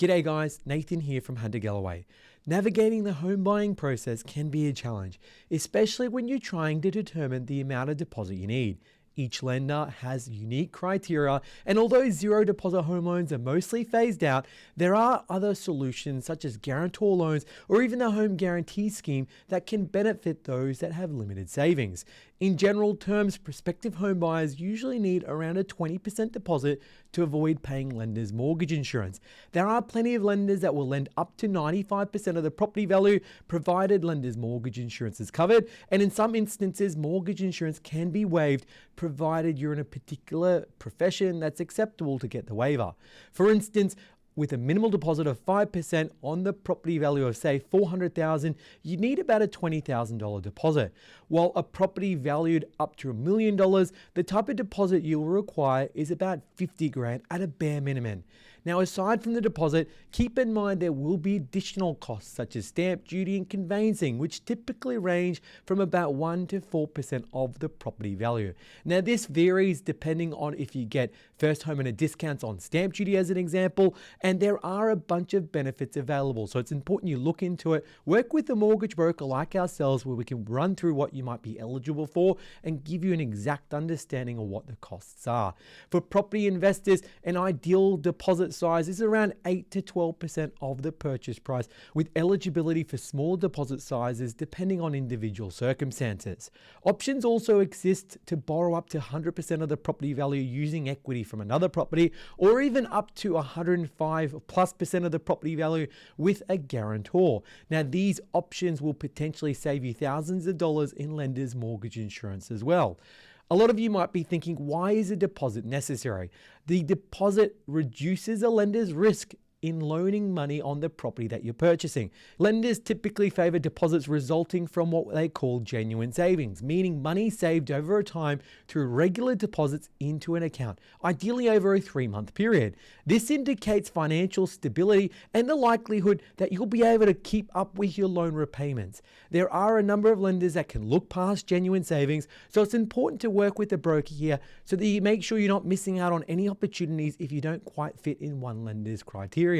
G'day guys, Nathan here from Hunter Galloway. Navigating the home buying process can be a challenge, especially when you're trying to determine the amount of deposit you need. Each lender has unique criteria, and although zero deposit home loans are mostly phased out, there are other solutions such as guarantor loans or even the home guarantee scheme that can benefit those that have limited savings. In general terms, prospective home buyers usually need around a 20% deposit to avoid paying lenders' mortgage insurance. There are plenty of lenders that will lend up to 95% of the property value provided lenders' mortgage insurance is covered, and in some instances mortgage insurance can be waived provided you're in a particular profession that's acceptable to get the waiver. For instance, with a minimal deposit of 5% on the property value of say $400,000, you need about a $20,000 deposit. While a property valued up to $1 million, the type of deposit you will require is about $50,000 at a bare minimum. Now, aside from the deposit, keep in mind there will be additional costs such as stamp duty and conveyancing, which typically range from about 1 to 4% of the property value. Now, this varies depending on if you get first homeowner discounts on stamp duty as an example, and there are a bunch of benefits available. So it's important you look into it, work with a mortgage broker like ourselves where we can run through what you might be eligible for and give you an exact understanding of what the costs are. For property investors, an ideal deposit size is around 8 to 12% of the purchase price, with eligibility for smaller deposit sizes depending on individual circumstances. Options also exist to borrow up to 100% of the property value using equity from another property, or even up to 105+% of the property value with a guarantor. Now, these options will potentially save you thousands of dollars in lenders' mortgage insurance as well. A lot of you might be thinking, why is a deposit necessary? The deposit reduces a lender's risk in loaning money on the property that you're purchasing. Lenders typically favor deposits resulting from what they call genuine savings, meaning money saved over a time through regular deposits into an account, ideally over a 3-month period. This indicates financial stability and the likelihood that you'll be able to keep up with your loan repayments. There are a number of lenders that can look past genuine savings, so it's important to work with the broker here so that you make sure you're not missing out on any opportunities if you don't quite fit in one lender's criteria.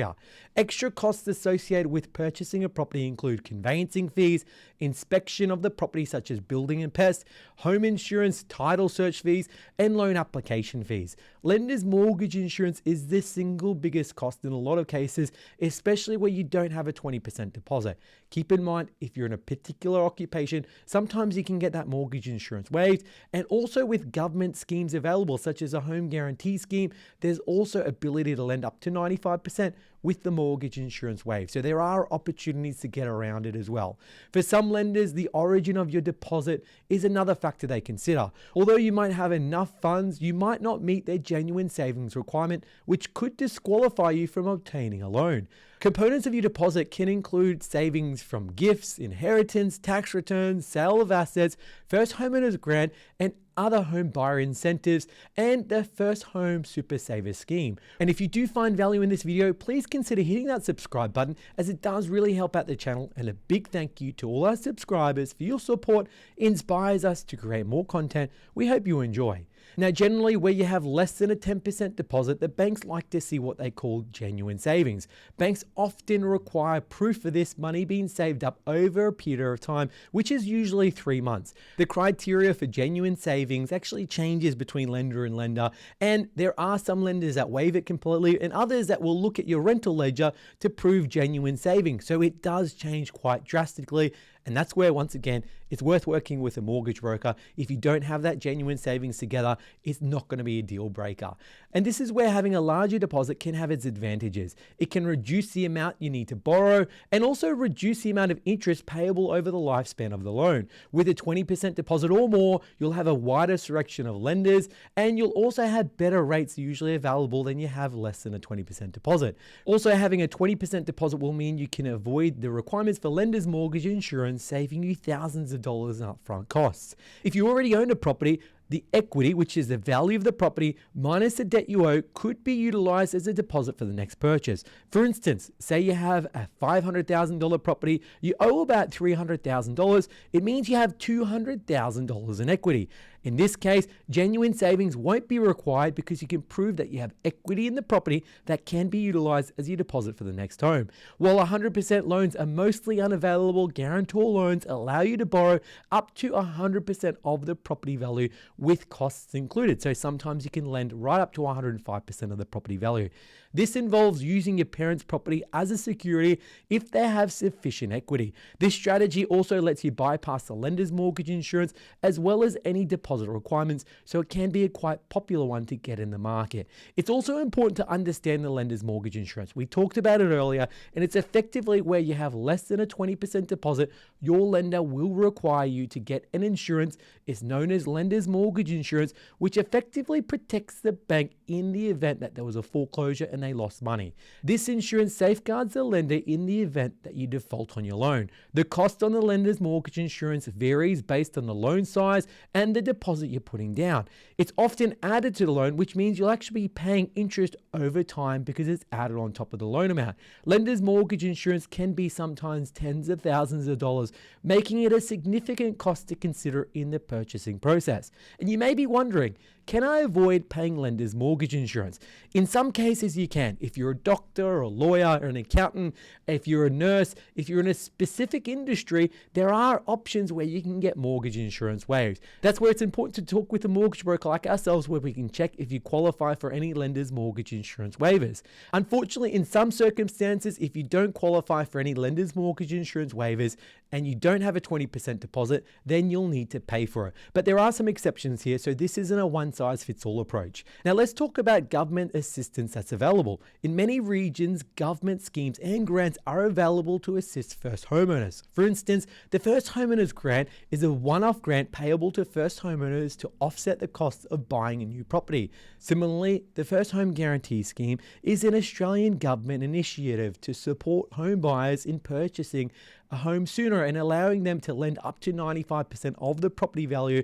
Extra costs associated with purchasing a property include conveyancing fees, inspection of the property such as building and pest, home insurance, title search fees, and loan application fees. Lenders' mortgage insurance is the single biggest cost in a lot of cases, especially where you don't have a 20% deposit. Keep in mind, if you're in a particular occupation, sometimes you can get that mortgage insurance waived, and also with government schemes available such as a home guarantee scheme, there's also ability to lend up to 95% with the mortgage insurance waived. So there are opportunities to get around it as well. For some lenders, the origin of your deposit is another factor they consider. Although you might have enough funds, you might not meet their genuine savings requirement, which could disqualify you from obtaining a loan. Components of your deposit can include savings from gifts, inheritance, tax returns, sale of assets, first homeowner's grant, and other home buyer incentives, and the first home super saver scheme. And if you do find value in this video, please consider hitting that subscribe button, as it does really help out the channel. And a big thank you to all our subscribers for your support. It inspires us to create more content we hope you enjoy. Now, generally where you have less than a 10% deposit, the banks like to see what they call genuine savings. Banks often require proof of this money being saved up over a period of time, which is usually 3 months. The criteria for genuine savings actually changes between lender and lender, and there are some lenders that waive it completely and others that will look at your rental ledger to prove genuine savings. So it does change quite drastically. And that's where, once again, it's worth working with a mortgage broker. If you don't have that genuine savings together, it's not going to be a deal breaker. And this is where having a larger deposit can have its advantages. It can reduce the amount you need to borrow and also reduce the amount of interest payable over the lifespan of the loan. With a 20% deposit or more, you'll have a wider selection of lenders, and you'll also have better rates usually available than you have less than a 20% deposit. Also, having a 20% deposit will mean you can avoid the requirements for lenders' mortgage insurance, saving you thousands of dollars in upfront costs. If you already own a property, The equity, which is the value of the property minus the debt you owe, could be utilized as a deposit for the next purchase. For instance, say you have a $500,000 property, you owe about $300,000, it means you have $200,000 in equity. In this case, genuine savings won't be required because you can prove that you have equity in the property that can be utilized as your deposit for the next home. While 100% loans are mostly unavailable, guarantor loans allow you to borrow up to 100% of the property value with costs included. So sometimes you can lend right up to 105% of the property value. This involves using your parents' property as a security if they have sufficient equity. This strategy also lets you bypass the lender's mortgage insurance as well as any deposit requirements, so it can be a quite popular one to get in the market. It's also important to understand the lender's mortgage insurance. We talked about it earlier, and it's effectively where you have less than a 20% deposit, your lender will require you to get an insurance. It's known as lender's mortgage insurance, which effectively protects the bank in the event that there was a foreclosure and they lost money. This insurance safeguards the lender in the event that you default on your loan. The cost on the lender's mortgage insurance varies based on the loan size and the deposit you're putting down. It's often added to the loan, which means you'll actually be paying interest over time because it's added on top of the loan amount. Lender's mortgage insurance can be sometimes tens of thousands of dollars, making it a significant cost to consider in the purchasing process. And you may be wondering, can I avoid paying lender's mortgage insurance? In some cases you can. If you're a doctor or a lawyer or an accountant, if you're a nurse, if you're in a specific industry, there are options where you can get mortgage insurance waived. That's where it's important to talk with a mortgage broker like ourselves, where we can check if you qualify for any lender's mortgage insurance waivers. Unfortunately, in some circumstances, if you don't qualify for any lender's mortgage insurance waivers and you don't have a 20% deposit, then you'll need to pay for it. But there are some exceptions here, so this isn't a one-size-fits-all approach. Now let's talk about government assistance that's available. In many regions, government schemes and grants are available to assist first homeowners. For instance, the First Homeowners Grant is a one-off grant payable to first homeowners to offset the costs of buying a new property. Similarly, the First Home Guarantee Scheme is an Australian government initiative to support home buyers in purchasing a home sooner and allowing them to lend up to 95% of the property value,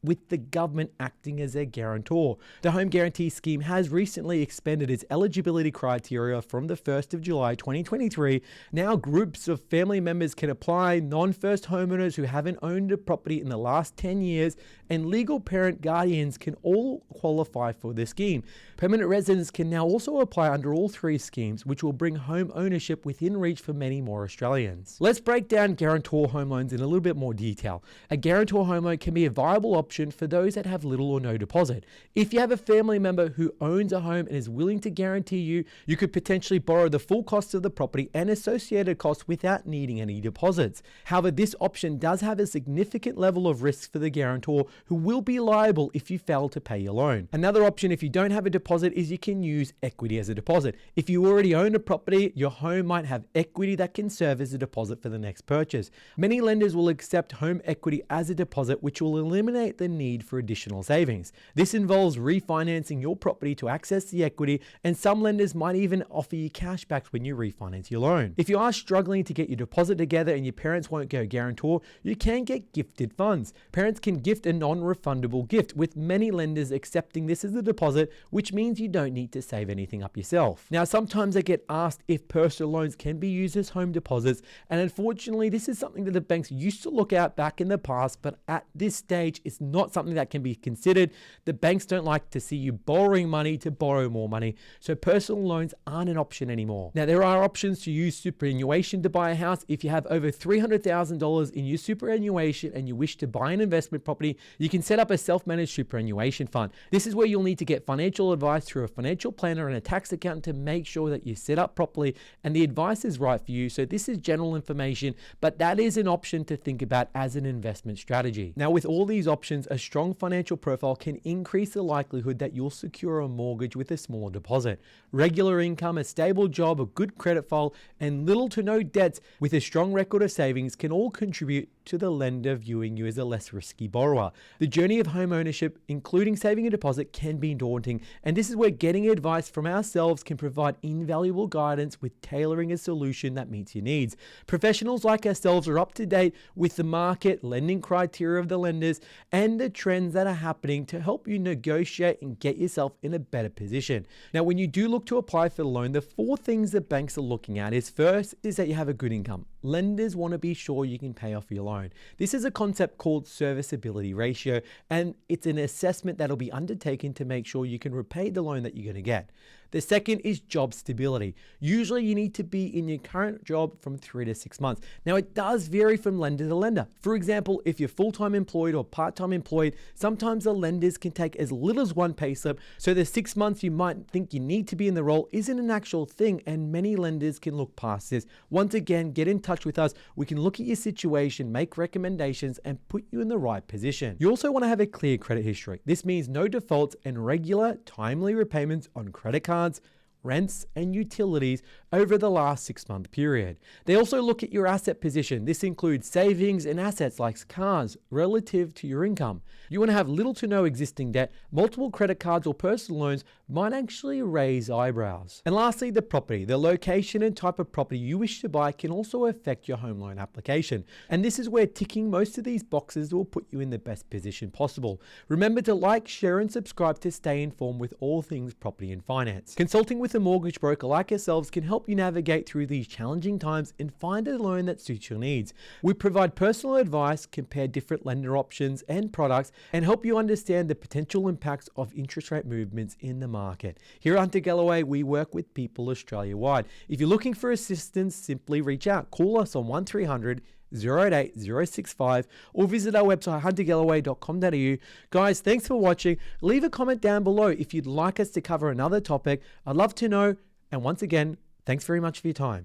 with the government acting as their guarantor. The Home Guarantee Scheme has recently expanded its eligibility criteria from the 1st of July 2023. Now groups of family members can apply, non-first homeowners who haven't owned a property in the last 10 years, and legal parent guardians can all qualify for the scheme. Permanent residents can now also apply under all three schemes, which will bring home ownership within reach for many more Australians. Let's break down guarantor home loans in a little bit more detail. A guarantor home loan can be a viable option for those that have little or no deposit. If you have a family member who owns a home and is willing to guarantee you, you could potentially borrow the full cost of the property and associated costs without needing any deposits. However, this option does have a significant level of risk for the guarantor, who will be liable if you fail to pay your loan. Another option, if you don't have a deposit, is you can use equity as a deposit. If you already own a property, your home might have equity that can serve as a deposit for the next purchase. Many lenders will accept home equity as a deposit, which will eliminate the need for additional savings. This involves refinancing your property to access the equity, and some lenders might even offer you cashbacks when you refinance your loan. If you are struggling to get your deposit together and your parents won't go guarantor, you can get gifted funds. Parents can gift a non-refundable gift, with many lenders accepting this as a deposit, which means you don't need to save anything up yourself. Now, sometimes I get asked if personal loans can be used as home deposits, and unfortunately, this is something that the banks used to look at back in the past, but at this stage, it's not something that can be considered. The banks don't like to see you borrowing money to borrow more money, so personal loans aren't an option anymore. Now, there are options to use superannuation to buy a house. If you have over $300,000 in your superannuation and you wish to buy an investment property, you can set up a self-managed superannuation fund. This is where you'll need to get financial advice through a financial planner and a tax accountant to make sure that you set up properly and the advice is right for you. So this is general information, but that is an option to think about as an investment strategy. Now, with all these options, a strong financial profile can increase the likelihood that you'll secure a mortgage with a smaller deposit. Regular income, a stable job, a good credit file, and little to no debts with a strong record of savings can all contribute to the lender viewing you as a less risky borrower. The journey of home ownership, including saving a deposit, can be daunting, and this is where getting advice from ourselves can provide invaluable guidance with tailoring a solution that meets your needs. Professionals like ourselves are up to date with the market, lending criteria of the lenders, and the trends that are happening to help you negotiate and get yourself in a better position. Now, when you do look to apply for the loan, the 4 things that banks are looking at is first is that you have a good income. Lenders want to be sure you can pay off your loan. This is a concept called serviceability ratio, and it's an assessment that'll be undertaken to make sure you can repay the loan that you're going to get. The second is job stability. Usually you need to be in your current job from 3 to 6 months. Now, it does vary from lender to lender. For example, if you're full-time employed or part-time employed, sometimes the lenders can take as little as 1 payslip. So the 6 months you might think you need to be in the role isn't an actual thing, and many lenders can look past this. Once again, get in touch with us. We can look at your situation, make recommendations, and put you in the right position. You also want to have a clear credit history. This means no defaults and regular, timely repayments on credit cards, rents, and utilities over the last 6-month period. They also look at your asset position. This includes savings and assets like cars relative to your income. You want to have little to no existing debt. Multiple credit cards or personal loans might actually raise eyebrows. And lastly, the property. The location and type of property you wish to buy can also affect your home loan application. And this is where ticking most of these boxes will put you in the best position possible. Remember to like, share, and subscribe to stay informed with all things property and finance. Consulting with a mortgage broker like ourselves can help you navigate through these challenging times and find a loan that suits your needs. We provide personal advice, compare different lender options and products, and help you understand the potential impacts of interest rate movements in the market. Here at Hunter Galloway, we work with people Australia-wide. If you're looking for assistance, simply reach out. Call us on 1300 088 065 or visit our website huntergalloway.com.au. Guys, thanks for watching. Leave a comment down below if you'd like us to cover another topic. I'd love to know. And once again, thanks very much for your time.